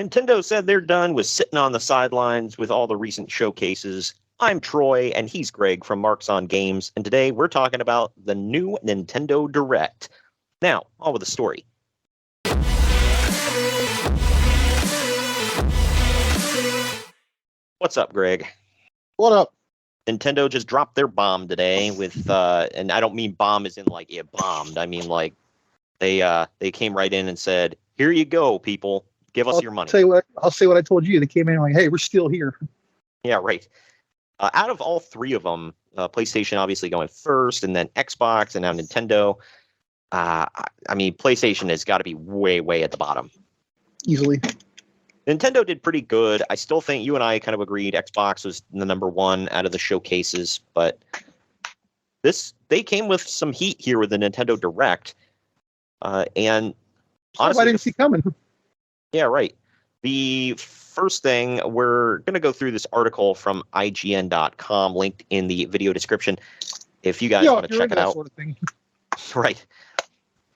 Nintendo said they're done with sitting on the sidelines with all the recent showcases. I'm Troy, and he's Greg from Marks on Games, and today we're talking about the new Nintendo Direct. Now, on with the story. What's up, Greg? What up? Nintendo just dropped their bomb today with, and I don't mean bomb as in like it bombed. I mean like they came right in and said, "Here you go, people. Give us your money." I'll say what I told you. They came in like, "Hey, we're still here." Yeah, right. Out of all three of them, PlayStation obviously going first, and then Xbox, and now Nintendo. I mean, PlayStation has got to be way, way at the bottom. Easily. Nintendo did pretty good. I still think you and I kind of agreed Xbox was the number one out of the showcases, but they came with some heat here with the Nintendo Direct, and honestly, I didn't see coming. Yeah, right. The first thing, we're going to go through this article from IGN.com, linked in the video description, if you guys want to check it out. Sort of thing. Right.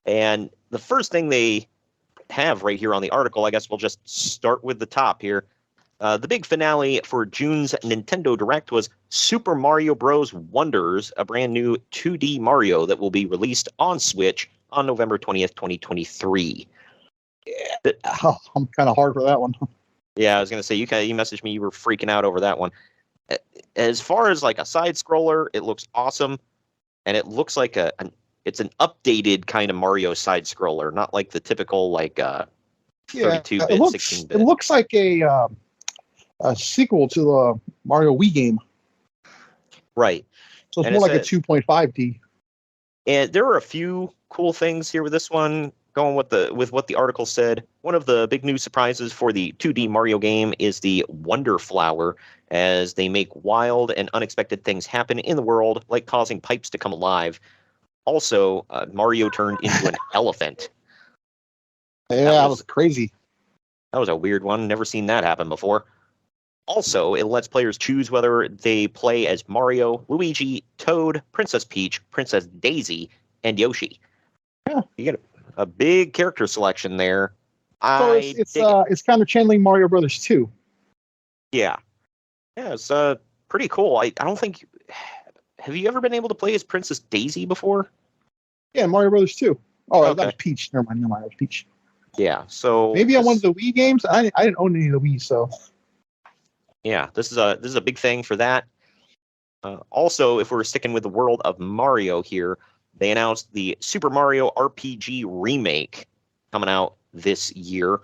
And the first thing they have right here on the article, I guess we'll just start with the top here. The big finale for June's Nintendo Direct was Super Mario Bros. Wonders, a brand new 2D Mario that will be released on Switch on November 20th, 2023. I'm kind of hard for that one. Yeah, I was going to say, you messaged me, you were freaking out over that one. As far as like a side scroller, it looks awesome. And it looks like it's an updated kind of Mario side scroller, not like the typical like 32-bit, 16-bit. It looks like a sequel to the Mario Wii game. Right. So it's more like a 2.5D. And there are a few cool things here with this one. Going with what the article said, one of the big new surprises for the 2D Mario game is the Wonder Flower, as they make wild and unexpected things happen in the world, like causing pipes to come alive. Also, Mario turned into an elephant. Yeah, that was crazy. That was a weird one. Never seen that happen before. Also, it lets players choose whether they play as Mario, Luigi, Toad, Princess Peach, Princess Daisy, and Yoshi. Yeah. You get a big character selection there. So it's kind of channeling Mario Brothers 2. Yeah. Yeah, it's pretty cool. I don't think... Have you ever been able to play as Princess Daisy before? Yeah, Mario Brothers 2. Oh, okay. That was Peach. Never mind, that was Peach. Yeah, so... Maybe on one of the Wii games? I didn't own any of the Wii, so... Yeah, this is a big thing for that. Also, if we're sticking with the world of Mario here, they announced the Super Mario RPG remake coming out this year.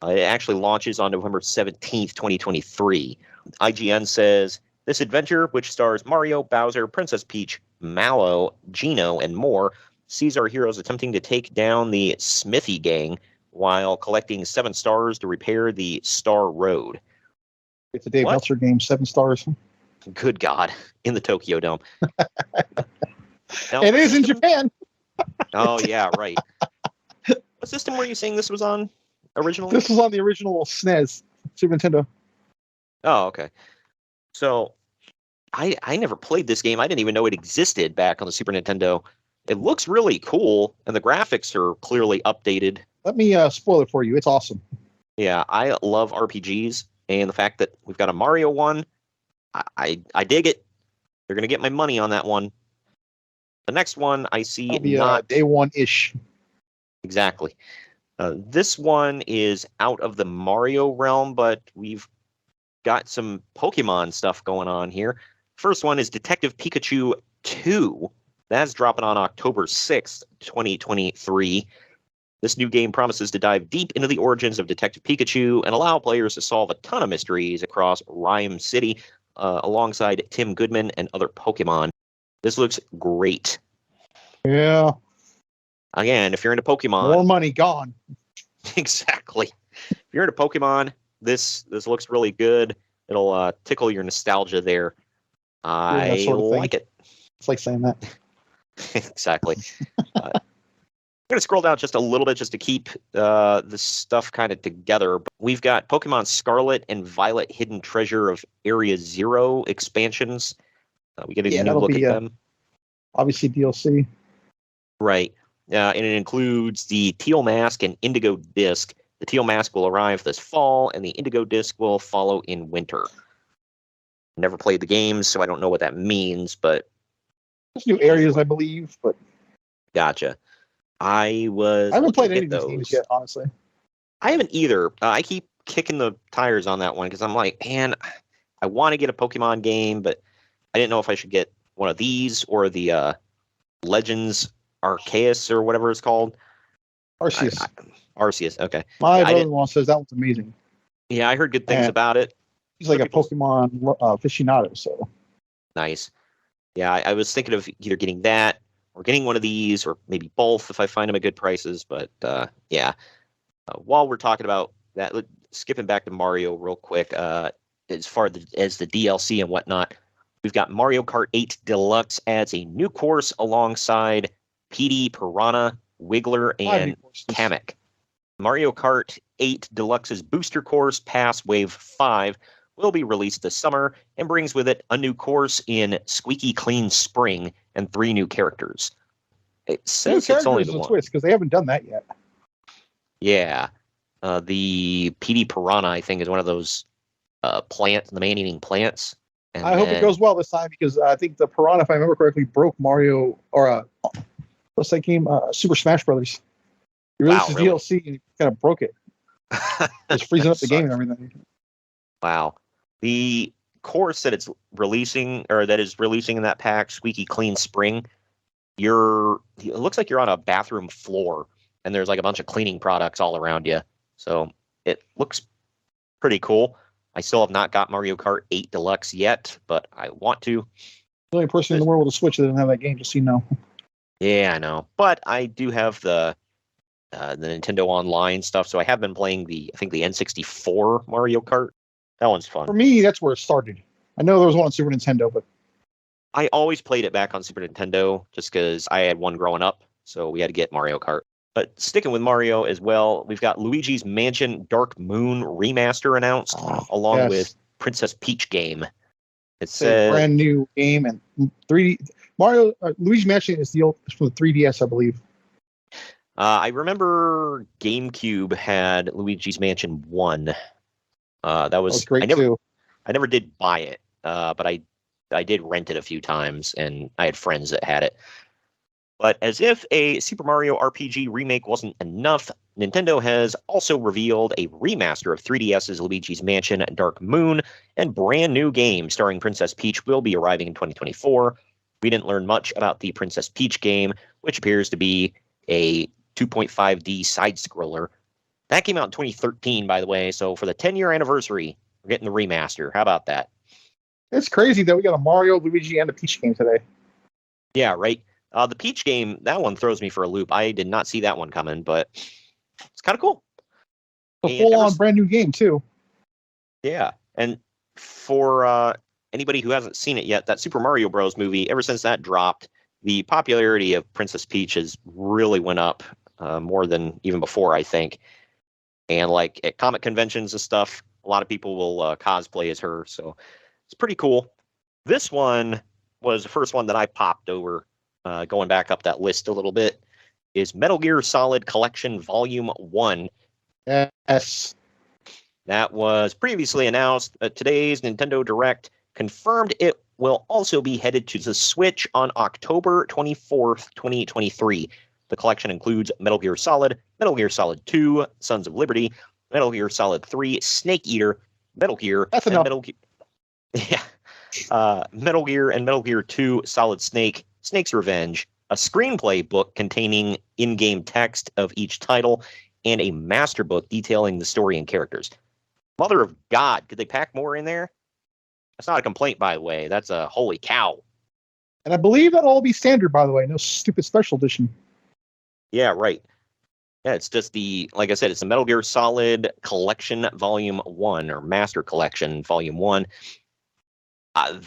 It actually launches on November 17th, 2023. IGN says, this adventure, which stars Mario, Bowser, Princess Peach, Mallow, Geno, and more, sees our heroes attempting to take down the Smithy Gang while collecting 7 stars to repair the Star Road. It's a Dave Meltzer game, 7 stars. Good God, in the Tokyo Dome. Now, it is in Japan. Oh, yeah, right. What system were you saying this was on originally? This was on the original SNES, Super Nintendo. Oh, okay. So, I never played this game. I didn't even know it existed back on the Super Nintendo. It looks really cool, and the graphics are clearly updated. Let me spoil it for you. It's awesome. Yeah, I love RPGs, and the fact that we've got a Mario one, I dig it. They're going to get my money on that one. The next one I see not day one-ish. Exactly. This one is out of the Mario realm, but we've got some Pokemon stuff going on here. First one is Detective Pikachu 2. That's dropping on October 6th, 2023. This new game promises to dive deep into the origins of Detective Pikachu and allow players to solve a ton of mysteries across Rhyme City alongside Tim Goodman and other Pokemon. This looks great. Yeah. Again, if you're into Pokemon... More money gone. Exactly. If you're into Pokemon, this looks really good. It'll tickle your nostalgia there. I like it. It's like saying that. Exactly. I'm going to scroll down just a little bit just to keep this stuff kind of together. We've got Pokemon Scarlet and Violet Hidden Treasure of Area Zero expansions. We get a new look at them. Obviously DLC. Right. And it includes the Teal Mask and Indigo Disc, The Teal Mask will arrive this fall, and the Indigo Disc will follow in winter. Never played the games, so I don't know what that means, but There's new areas, I believe, but gotcha. I was I haven't looking played any at of these games those. yet, honestly. I haven't either. I keep kicking the tires on that one because I'm like, man, I want to get a Pokemon game, but I didn't know if I should get one of these or the Legends Arceus or whatever it's called. Arceus. Arceus, okay. My Yeah, brother-in-law says that one's amazing. I heard good things And about it. he's like a People- Pokemon aficionado, so. Nice. Yeah, I was thinking of either getting that or getting one of these or maybe both if I find them at good prices. But yeah, while we're talking about that, skipping back to Mario real quick, as far as the DLC and whatnot, we've got Mario Kart 8 Deluxe adds a new course alongside PD, Piranha, Wiggler, and Kamek. Mario Kart 8 Deluxe's booster course, Pass Wave 5, will be released this summer and brings with it a new course in Squeaky Clean Spring and 3 new characters. It says it's only the one. Twist because they haven't done that yet. Yeah. The PD Piranha, I think, is one of those plants, the man-eating plants. And I hope it goes well this time because I think the Piranha, if I remember correctly, broke Mario or what's that game? Super Smash Brothers. He released his DLC and he kind of broke it. Just freezing up the game and everything. Wow. The course that it's releasing, or that is releasing in that pack, Squeaky Clean Spring, it looks like you're on a bathroom floor and there's like a bunch of cleaning products all around you. So it looks pretty cool. I still have not got Mario Kart 8 Deluxe yet, but I want to. The only person in the world with a Switch that doesn't have that game, just so you know. Yeah, I know. But I do have the Nintendo Online stuff, so I have been playing the N64 Mario Kart. That one's fun. For me, that's where it started. I know there was one on Super Nintendo, but I always played it back on Super Nintendo just because I had one growing up, so we had to get Mario Kart. But sticking with Mario as well, we've got Luigi's Mansion Dark Moon Remaster announced, along with Princess Peach game. It's a brand new game and 3D. Mario Luigi's Mansion is from the 3DS, I believe. I remember GameCube had Luigi's Mansion 1. That was great too. I never did buy it, but I did rent it a few times, and I had friends that had it. But as if a Super Mario RPG remake wasn't enough, Nintendo has also revealed a remaster of 3DS's Luigi's Mansion Dark Moon, and brand new game starring Princess Peach will be arriving in 2024. We didn't learn much about the Princess Peach game, which appears to be a 2.5D side-scroller. That came out in 2013, by the way, so for the 10-year anniversary, we're getting the remaster. How about that? It's crazy that we got a Mario, Luigi, and a Peach game today. Yeah, right. The Peach game, that one throws me for a loop. I did not see that one coming, but it's kind of cool. A full-on brand new game, too. Yeah, and for anybody who hasn't seen it yet, that Super Mario Bros. Movie, ever since that dropped, the popularity of Princess Peach has really went up more than even before, I think. And like at comic conventions and stuff, a lot of people will cosplay as her, so it's pretty cool. This one was the first one that I popped over. Going back up that list a little bit, is Metal Gear Solid Collection Volume 1. Yes. That was previously announced. Today's Nintendo Direct confirmed it will also be headed to the Switch on October 24th, 2023. The collection includes Metal Gear Solid 2, Sons of Liberty, Metal Gear Solid 3, Snake Eater, Metal Gear, That's enough. Metal Gear and Metal Gear 2, Solid Snake, Snake's Revenge, a screenplay book containing in-game text of each title, and a master book detailing the story and characters. Mother of God, could they pack more in there? That's not a complaint, by the way. That's a holy cow. And I believe that'll all be standard, by the way. No stupid special edition. Yeah, right. Yeah, it's just like I said, it's the Metal Gear Solid Collection Volume 1, or Master Collection Volume 1.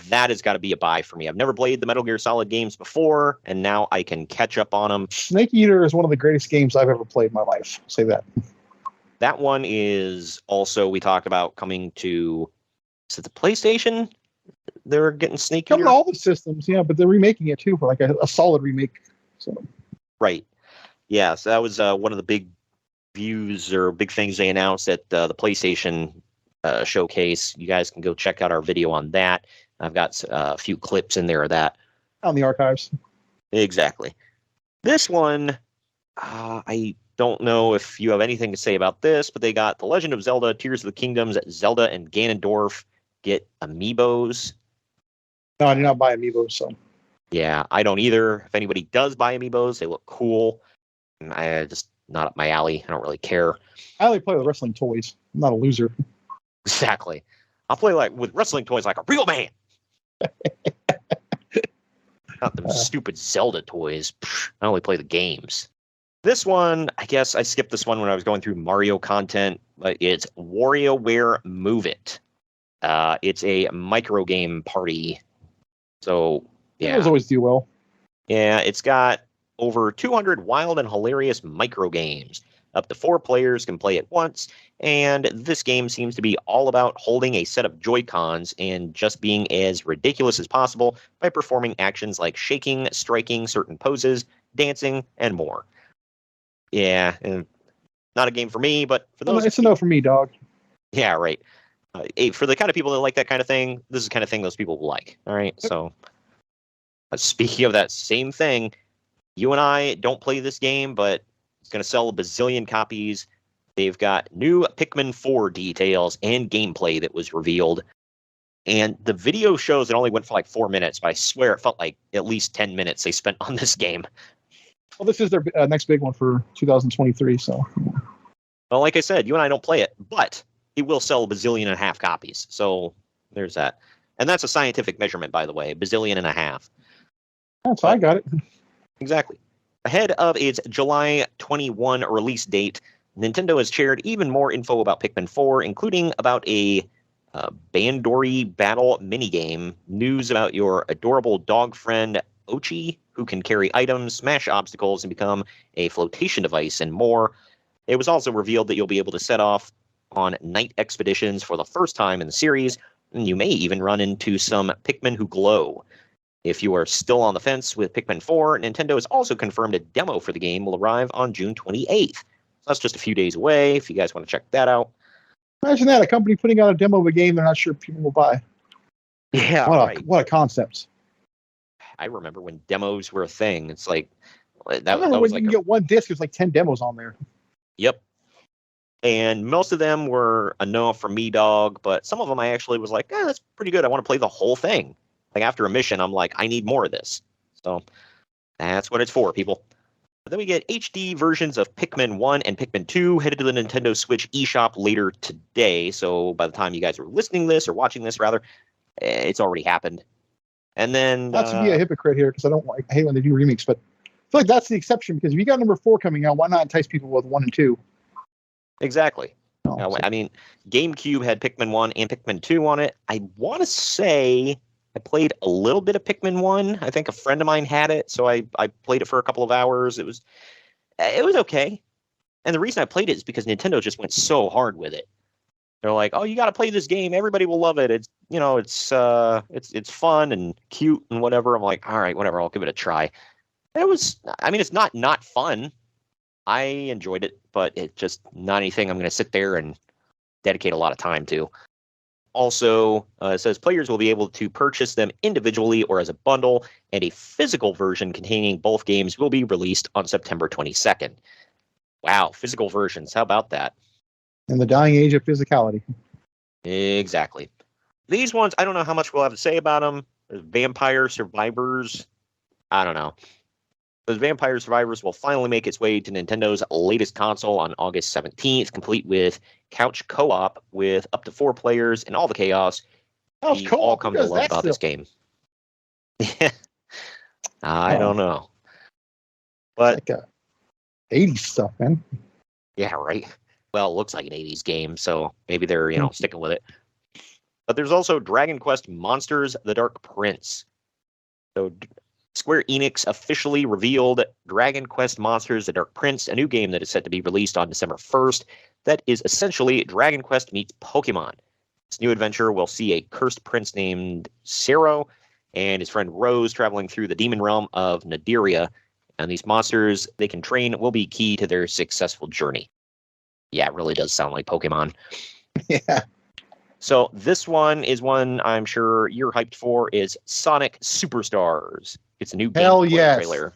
That has got to be a buy for me. I've never played the Metal Gear Solid games before, and now I can catch up on them. Snake Eater is one of the greatest games I've ever played in my life. I'll say that. That one is also, we talked about coming to, is it the PlayStation? They're getting Snake Eater? Coming to all the systems, yeah, but they're remaking it too for like a solid remake. So. Right. Yeah, so that was one of the big views or big things they announced at the PlayStation showcase. You guys can go check out our video on that. I've got a few clips in there of that. On the archives. Exactly. This one, I don't know if you have anything to say about this, but they got The Legend of Zelda, Tears of the Kingdoms, Zelda and Ganondorf get amiibos. No, I did not buy amiibos, so. Yeah, I don't either. If anybody does buy amiibos, they look cool. And I just not up my alley. I don't really care. I only play with wrestling toys. I'm not a loser. Exactly. I'll play like with wrestling toys like a real man. Not them stupid Zelda toys. I only play the games. This one, I guess I skipped this one when I was going through Mario content, but it's WarioWare Move It. It's a micro game party. So, yeah. Those always do well. Yeah, it's got over 200 wild and hilarious micro games. Up to 4 players can play at once, and this game seems to be all about holding a set of Joy-Cons and just being as ridiculous as possible by performing actions like shaking, striking certain poses, dancing, and more. Yeah, and not a game for me, but for those... It's a no for me, dog. Yeah, right. For the kind of people that like that kind of thing, this is the kind of thing those people will like. All right, yep. So speaking of that same thing, you and I don't play this game, but it's going to sell a bazillion copies. They've got new Pikmin 4 details and gameplay that was revealed. And the video shows it only went for like 4 minutes, but I swear it felt like at least 10 minutes they spent on this game. Well, this is their next big one for 2023, so. Well, like I said, you and I don't play it, but it will sell a bazillion and a half copies. So there's that. And that's a scientific measurement, by the way, bazillion and a half. That's I got it. Exactly. Ahead of its July 21 release date, Nintendo has shared even more info about Pikmin 4, including about a Bandori battle minigame, news about your adorable dog friend Ochi, who can carry items, smash obstacles, and become a flotation device, and more. It was also revealed that you'll be able to set off on night expeditions for the first time in the series, and you may even run into some Pikmin who glow. If you are still on the fence with Pikmin 4, Nintendo has also confirmed a demo for the game will arrive on June 28th. So that's just a few days away, if you guys want to check that out. Imagine that, a company putting out a demo of a game they're not sure people will buy. Yeah, right. What a concept. I remember when demos were a thing. It's like... I remember when you can get one disc, there's like 10 demos on there. Yep. And most of them were a no for me, dog, but some of them I actually was like, that's pretty good. I want to play the whole thing. Like after a mission, I'm like, I need more of this. So that's what it's for, people. But then we get HD versions of Pikmin 1 and Pikmin 2 headed to the Nintendo Switch eShop later today. So by the time you guys are listening to this, or watching this rather, it's already happened. And then... Not to be a hypocrite here, because I hate when they do remakes, but I feel like that's the exception, because if you got number 4 coming out, why not entice people with 1 and 2? Exactly. I mean, GameCube had Pikmin 1 and Pikmin 2 on it. I want to say... I played a little bit of Pikmin 1. I think a friend of mine had it, so I played it for a couple of hours. It was okay. And the reason I played it is because Nintendo just went so hard with it. They're like, "Oh, you got to play this game. Everybody will love it. It's fun and cute and whatever." I'm like, "All right, whatever. I'll give it a try." It's not fun. I enjoyed it, but it's just not anything I'm going to sit there and dedicate a lot of time to. Also, it says players will be able to purchase them individually or as a bundle, and a physical version containing both games will be released on September 22nd. Wow, physical versions. How about that? In the dying age of physicality. Exactly. These ones, I don't know how much we'll have to say about them. Vampire Survivors. I don't know. Those Vampire Survivors will finally make its way to Nintendo's latest console on August 17th, complete with couch co-op with up to 4 players and all the chaos. We all come to love about this game. I don't know. But it's like 80s stuff, man. Yeah, right. Well, it looks like an 80s game, so maybe they're, sticking with it. But there's also Dragon Quest Monsters: The Dark Prince. So Square Enix officially revealed Dragon Quest Monsters: The Dark Prince, a new game that is set to be released on December 1st that is essentially Dragon Quest meets Pokemon. This new adventure will see a cursed prince named Sero and his friend Rose traveling through the demon realm of Nadiria, and these monsters they can train will be key to their successful journey. Yeah, it really does sound like Pokemon. Yeah. So this one is one I'm sure you're hyped for, is Sonic Superstars. It's a new Hell gameplay yes. trailer.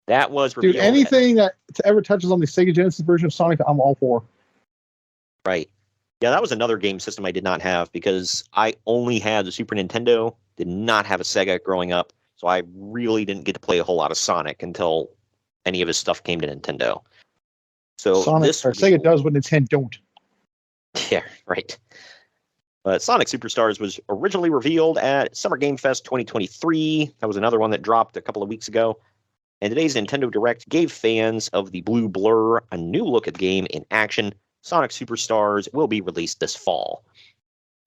That was Dude, revealed. anything that ever touches on the Sega Genesis version of Sonic, I'm all for. Right. Yeah, that was another game system I did not have because I only had the Super Nintendo, did not have a Sega growing up, so I really didn't get to play a whole lot of Sonic until any of his stuff came to Nintendo. So Sega does what Nintendo don't. Yeah, right. Sonic Superstars was originally revealed at Summer Game Fest 2023. That was another one that dropped a couple of weeks ago. And today's Nintendo Direct gave fans of the Blue Blur a new look at the game in action. Sonic Superstars will be released this fall.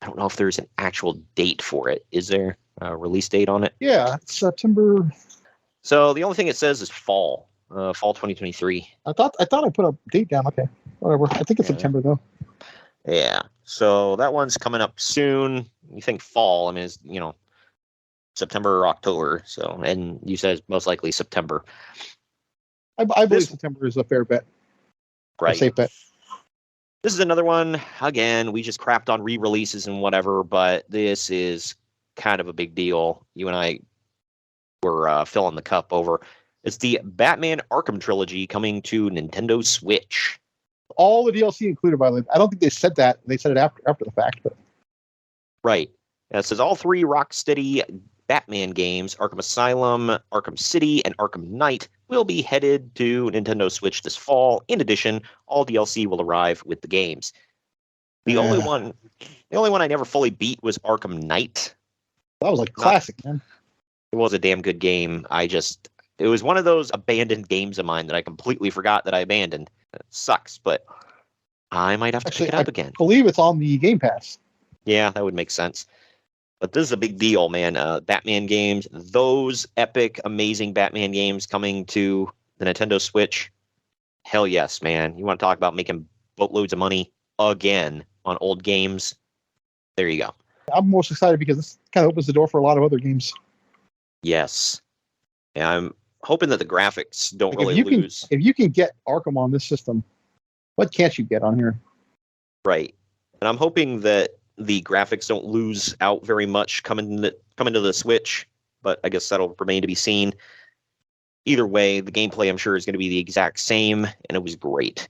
I don't know if there's an actual date for it. Is there a release date on it? Yeah, it's September. So the only thing it says is fall 2023. I thought I put a date down. Okay, whatever. I think it's September though. Yeah. So that one's coming up soon. You think fall? I mean, it's, September or October. So, and you said it's most likely September. I believe September is a fair bet. Right. A safe bet. This is another one. Again, we just crapped on re-releases and whatever, but this is kind of a big deal. You and I were filling the cup over. It's the Batman Arkham trilogy coming to Nintendo Switch. All the DLC included, by the way. I don't think they said that. They said it after the fact, but right. It says all three Rocksteady Batman games, Arkham Asylum, Arkham City, and Arkham Knight, will be headed to Nintendo Switch this fall. In addition, all DLC will arrive with the games. The only one I never fully beat was Arkham Knight. That was like classic, man. It was a damn good game. It was one of those abandoned games of mine that I completely forgot that I abandoned. It sucks, but I might have to pick it up again. I believe it's on the Game Pass. Yeah, that would make sense. But this is a big deal, man. Batman games, those epic, amazing Batman games coming to the Nintendo Switch. Hell yes, man. You want to talk about making boatloads of money again on old games? There you go. I'm most excited because this kind of opens the door for a lot of other games. Yes. And I'm hoping that the graphics don't really lose. If you can get Arkham on this system, what can't you get on here? Right. And I'm hoping that the graphics don't lose out very much coming to the Switch, but I guess that'll remain to be seen. Either way, the gameplay, I'm sure, is going to be the exact same, and it was great.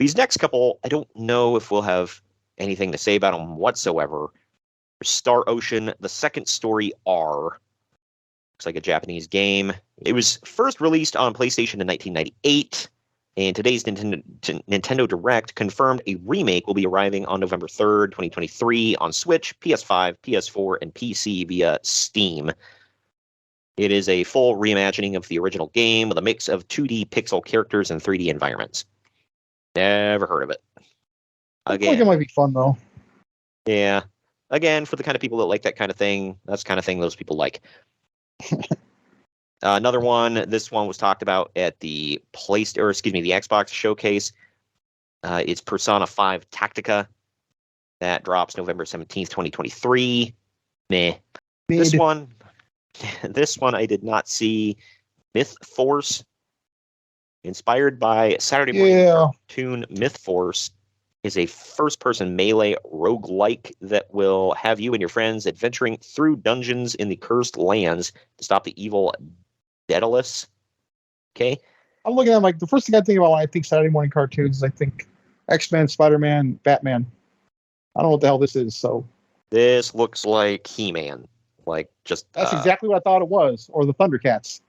These next couple, I don't know if we'll have anything to say about them whatsoever. Star Ocean, the second story R. Looks like a Japanese game. It was first released on PlayStation in 1998. And today's Nintendo Direct confirmed a remake will be arriving on November 3rd, 2023 on Switch, PS5, PS4, and PC via Steam. It is a full reimagining of the original game with a mix of 2D pixel characters and 3D environments. Never heard of it. Again, I think it might be fun, though. Yeah. Again, for the kind of people that like that kind of thing, that's the kind of thing those people like. Another one, this one was talked about at the Xbox showcase. It's Persona 5 Tactica. That drops November 17th, 2023. Meh. This one I did not see. Myth Force. Inspired by Saturday morning cartoon Myth Force, is a first-person melee roguelike that will have you and your friends adventuring through dungeons in the cursed lands to stop the evil Daedalus. Okay. I'm looking at like the first thing I think about when I think Saturday morning cartoons is I think X-Men, Spider-Man, Batman. I don't know what the hell this is. So this looks like He-Man. Like just that's exactly what I thought it was, or the Thundercats.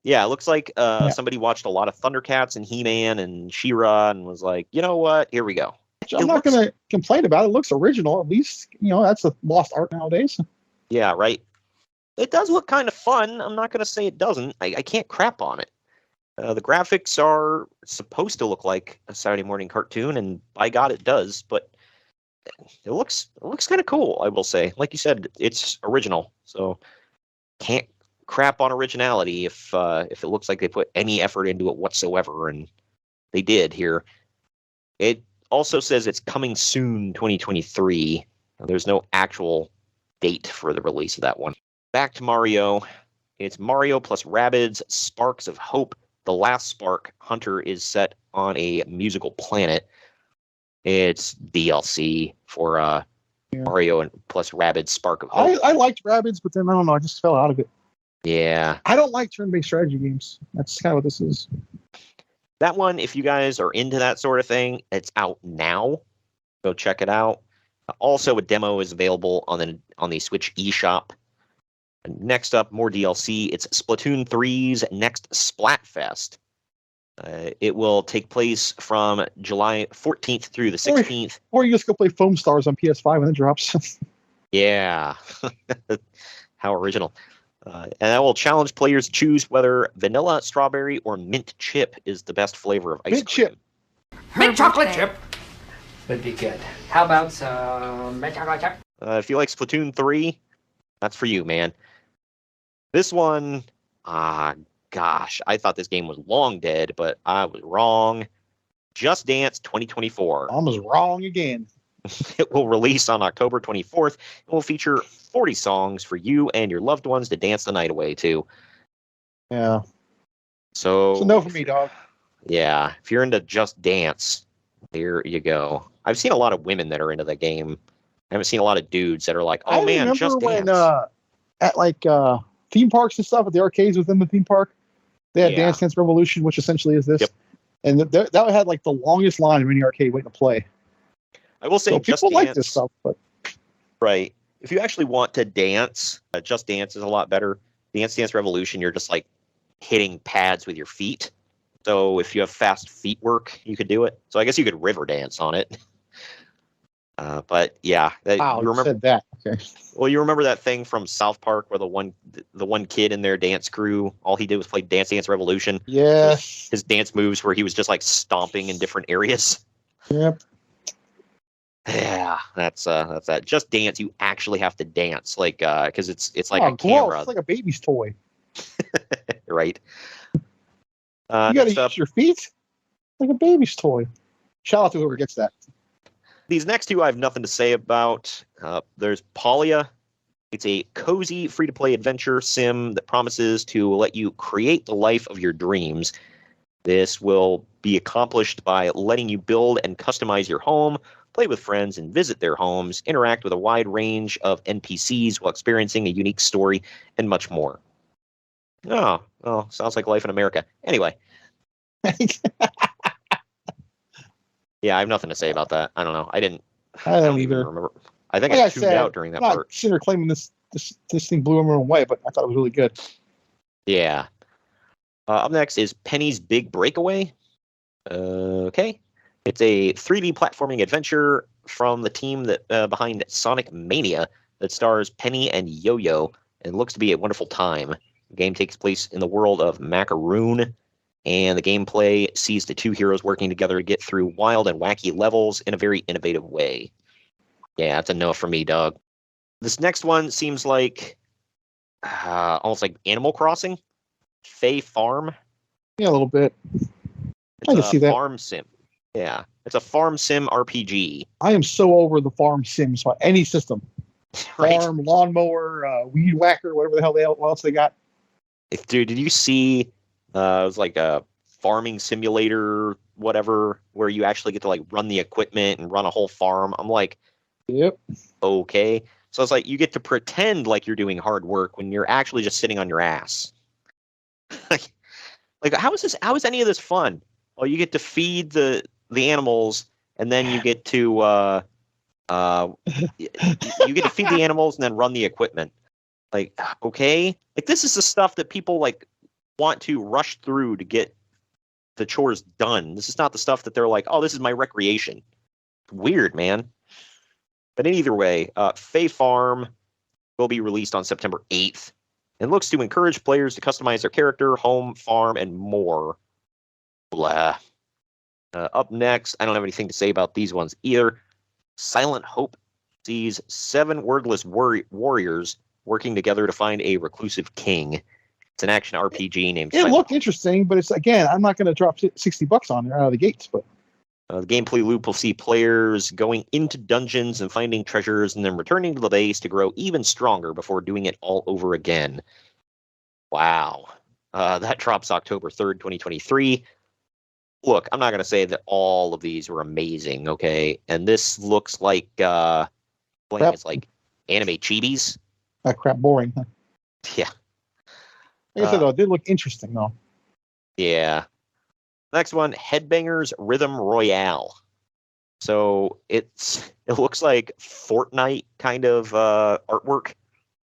Yeah, it looks like somebody watched a lot of Thundercats and He-Man and She-Ra and was like, you know what? Here we go. I'm not going to complain about it. It looks original. At least, that's a lost art nowadays. Yeah, right. It does look kind of fun. I'm not going to say it doesn't. I can't crap on it. The graphics are supposed to look like a Saturday morning cartoon, and by God, it does. But it looks kind of cool, I will say. Like you said, it's original, so can't crap on originality if it looks like they put any effort into it whatsoever, and they did here. It also says it's coming soon, 2023. There's no actual date for the release of that one. Back to Mario. It's Mario plus Rabbids Sparks of Hope, The Last Spark, Hunter is set on a musical planet. It's DLC for Mario and plus Rabbids Spark of Hope. I liked Rabbids, but then I don't know. I just fell out of it. Yeah. I don't like turn-based strategy games. That's kind of what this is. That one, if you guys are into that sort of thing, it's out now. Go check it out. Also, a demo is available on the Switch eShop. Next up, more DLC. It's Splatoon 3's next Splatfest. It will take place from July 14th through the 16th. Or you just go play Foam Stars on PS5 when it drops. Yeah. How original. And that will challenge players to choose whether vanilla, strawberry, or mint chip is the best flavor of ice Mint cream. chip. Mint chocolate chip would be good. How about some mint chocolate chip? If you like Splatoon 3, that's for you, man. This one, gosh, I thought this game was long dead, but I was wrong. Just Dance 2024. I was wrong again. It will release on October 24th and will feature 40 songs for you and your loved ones to dance the night away to. Yeah. So no for me, dog. Yeah, if you're into Just Dance, there you go. I've seen a lot of women that are into the game. I haven't seen a lot of dudes that are like, oh man, Just Dance. When, at like theme parks and stuff, at the arcades within the theme park, they had Dance Dance Revolution, which essentially is this. Yep. And that had like the longest line of any arcade waiting to play. I will say, so Just people Dance, like this stuff, but right. If you actually want to dance, Just Dance is a lot better. Dance Dance Revolution, you're just like hitting pads with your feet. So if you have fast feet work, you could do it. So I guess you could river dance on it. But yeah, wow, you said that. Okay. Well, you remember that thing from South Park where the one kid in their dance crew, all he did was play Dance Dance Revolution. Yeah. His dance moves where he was just like stomping in different areas. Yep. Yeah, that's that. Just Dance, you actually have to dance, like because it's like a camera. It's like a baby's toy. Right. You got to use your feet like a baby's toy. Shout out to whoever gets that. These next two I have nothing to say about. There's Palia. It's a cozy, free-to-play adventure sim that promises to let you create the life of your dreams. This will be accomplished by letting you build and customize your home, play with friends and visit their homes, interact with a wide range of NPCs while experiencing a unique story, and much more. Oh, sounds like life in America. Anyway. Yeah, I have nothing to say about that. I don't know. I don't either. Remember. I think I tuned out during that part. I'm not sitting there claiming this thing blew everyone away, but I thought it was really good. Yeah. Up next is Penny's Big Breakaway. Okay. It's a 3D platforming adventure from the team that behind Sonic Mania that stars Penny and Yo-Yo and looks to be a wonderful time. The game takes place in the world of Macaroon, and the gameplay sees the two heroes working together to get through wild and wacky levels in a very innovative way. Yeah, that's a no for me, dog. This next one seems like almost like Animal Crossing. Fae Farm. Yeah, a little bit. I can see that. Farm sim. Yeah, it's a farm sim RPG. I am so over the farm sims on any system. Right. Farm, lawnmower, weed whacker, whatever the hell else they got. Dude, did you see it was like a farming simulator, whatever, where you actually get to like run the equipment and run a whole farm? I'm like, yep. Okay. So it's like you get to pretend like you're doing hard work when you're actually just sitting on your ass. like how is any of this fun? Well, you get to feed the animals, and then you get to you get to feed the animals and then run the equipment. Like, okay, like this is the stuff that people like want to rush through to get the chores done. This is not the stuff that they're like, oh, this is my recreation. Weird, man. But in either way, Fae Farm will be released on September 8th and looks to encourage players to customize their character, home, farm, and more. Blah. Up next, I don't have anything to say about these ones either. Silent Hope sees 7 wordless warriors working together to find a reclusive king. It's an action RPG named It looked interesting, but it's, again, I'm not going to drop $60 on it out of the gates. But the gameplay loop will see players going into dungeons and finding treasures and then returning to the base to grow even stronger before doing it all over again. Wow. That drops October 3rd, 2023. Look, I'm not going to say that all of these were amazing, okay? And this looks like it's like anime chibis. That crap boring. Huh? Yeah. Like I said, though, it did look interesting, though. Yeah. Next one, Headbangers Rhythm Royale. So it looks like Fortnite kind of artwork.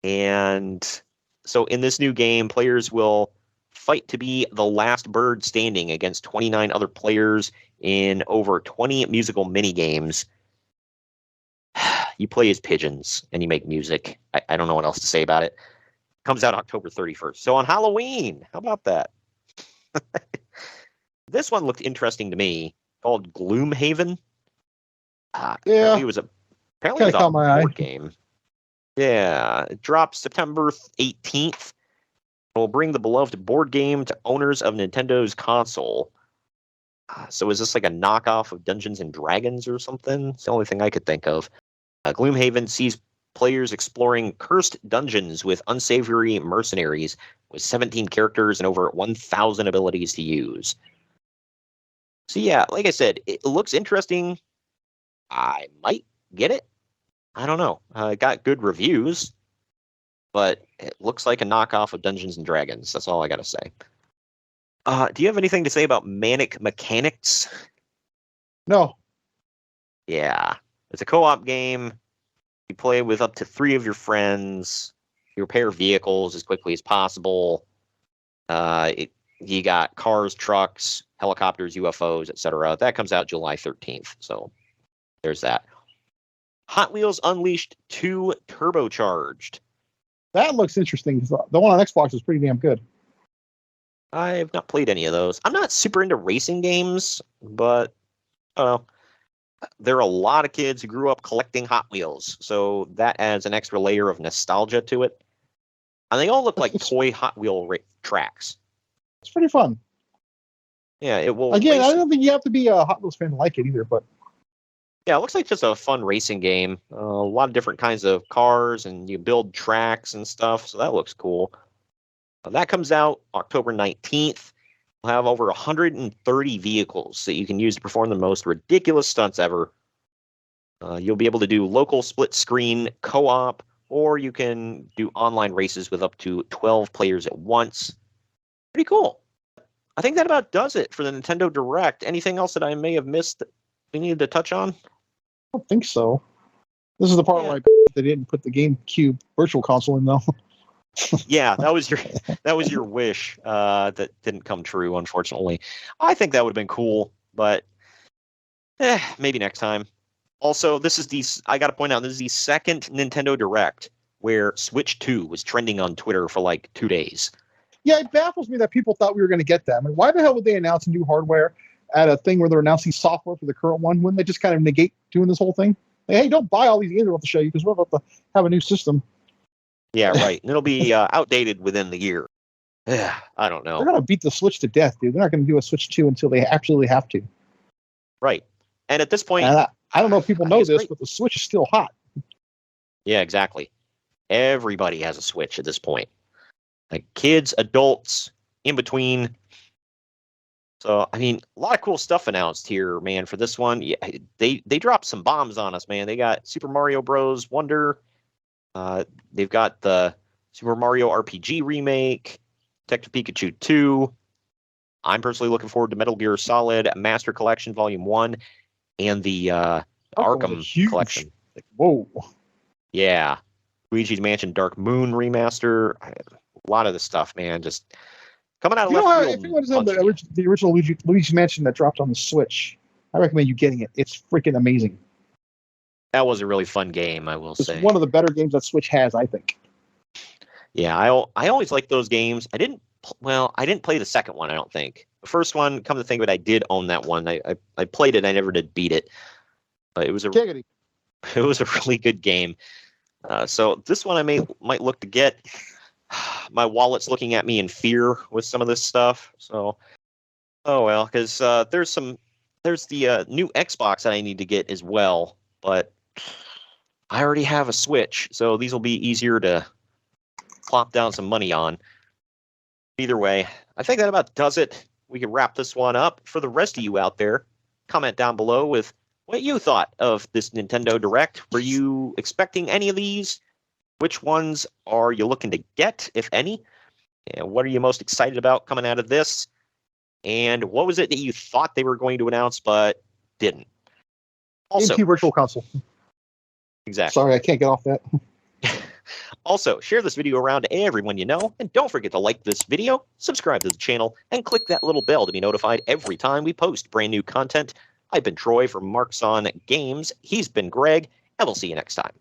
And so in this new game, players will fight to be the last bird standing against 29 other players in over 20 musical mini games. You play as pigeons and you make music. I don't know what else to say about it. Comes out October 31st. So on Halloween, how about that? This one looked interesting to me, called Gloomhaven. Apparently it was a board game. Yeah, it drops September 18th. It will bring the beloved board game to owners of Nintendo's console. So is this like a knockoff of Dungeons and Dragons or something? It's the only thing I could think of. Gloomhaven sees players exploring cursed dungeons with unsavory mercenaries with 17 characters and over 1,000 abilities to use. So yeah, like I said, it looks interesting. I might get it. I don't know. It got good reviews, but it looks like a knockoff of Dungeons and Dragons. That's all I got to say. Do you have anything to say about Manic Mechanics? No. Yeah. It's a co-op game. You play with up to 3 of your friends. You repair vehicles as quickly as possible. You got cars, trucks, helicopters, UFOs, etc. That comes out July 13th. So there's that. Hot Wheels Unleashed 2 Turbocharged. That looks interesting. The one on Xbox is pretty damn good. I've not played any of those. I'm not super into racing games, but there are a lot of kids who grew up collecting Hot Wheels, so that adds an extra layer of nostalgia to it. And they all look like toy Hot Wheel tracks. It's pretty fun. Yeah, it will. Again, I don't think you have to be a Hot Wheels fan to like it either, but yeah, it looks like just a fun racing game. A lot of different kinds of cars, and you build tracks and stuff, so that looks cool. That comes out October 19th. We'll have over 130 vehicles that you can use to perform the most ridiculous stunts ever. You'll be able to do local split screen co-op, or you can do online races with up to 12 players at once. Pretty cool. I think that about does it for the Nintendo Direct. Anything else that I may have missed that we needed to touch on? I don't think so. This is the part where they didn't put the GameCube Virtual Console in, though. Yeah, that was your wish that didn't come true, unfortunately. I think that would have been cool, but maybe next time. Also, I got to point out, this is the second Nintendo Direct where Switch 2 was trending on Twitter for like 2 days. Yeah, it baffles me that people thought we were going to get that. I mean, why the hell would they announce new hardware at a thing where they're announcing software for the current one? Wouldn't they just kind of negate doing this whole thing? Like, hey, don't buy all these games we're about to show you because we're about to have a new system. Yeah, right. And it'll be outdated within the year. I don't know. They're going to beat the Switch to death, dude. They're not going to do a Switch 2 until they absolutely have to. Right. And at this point... And I don't know if people know this, but the Switch is still hot. Yeah, exactly. Everybody has a Switch at this point. Like kids, adults, in between. So, I mean, a lot of cool stuff announced here, man, for this one. Yeah, they dropped some bombs on us, man. They got Super Mario Bros. Wonder. They've got the Super Mario RPG remake, Detective Pikachu 2. I'm personally looking forward to Metal Gear Solid Master Collection Volume 1 and the Arkham Collection. Like, whoa. Yeah. Luigi's Mansion Dark Moon remaster. A lot of the stuff, man, just coming out of left field. If you want to have the original Luigi's Mansion that dropped on the Switch, I recommend you getting it. It's freaking amazing. That was a really fun game, I will say. It's one of the better games that Switch has, I think. Yeah, I always like those games. I didn't play the second one, I don't think. The first one, come to think of it, I did own that one. I played it, I never did beat it. But it was a really good game. So this one I might look to get. My wallet's looking at me in fear with some of this stuff. So, oh well, because there's the new Xbox that I need to get as well. But I already have a Switch, so these will be easier to plop down some money on. Either way, I think that about does it. We can wrap this one up. For the rest of you out there, comment down below with what you thought of this Nintendo Direct. Were you expecting any of these? Which ones are you looking to get, if any? And what are you most excited about coming out of this? And what was it that you thought they were going to announce but didn't? Also, GameCube Virtual Console. exactly. Sorry, I can't get off that. Also, share this video around to everyone you know, and don't forget to like this video, subscribe to the channel, and click that little bell to be notified every time we post brand new content. I've been Troy from Marks on Games. He's been Greg, and we'll see you next time.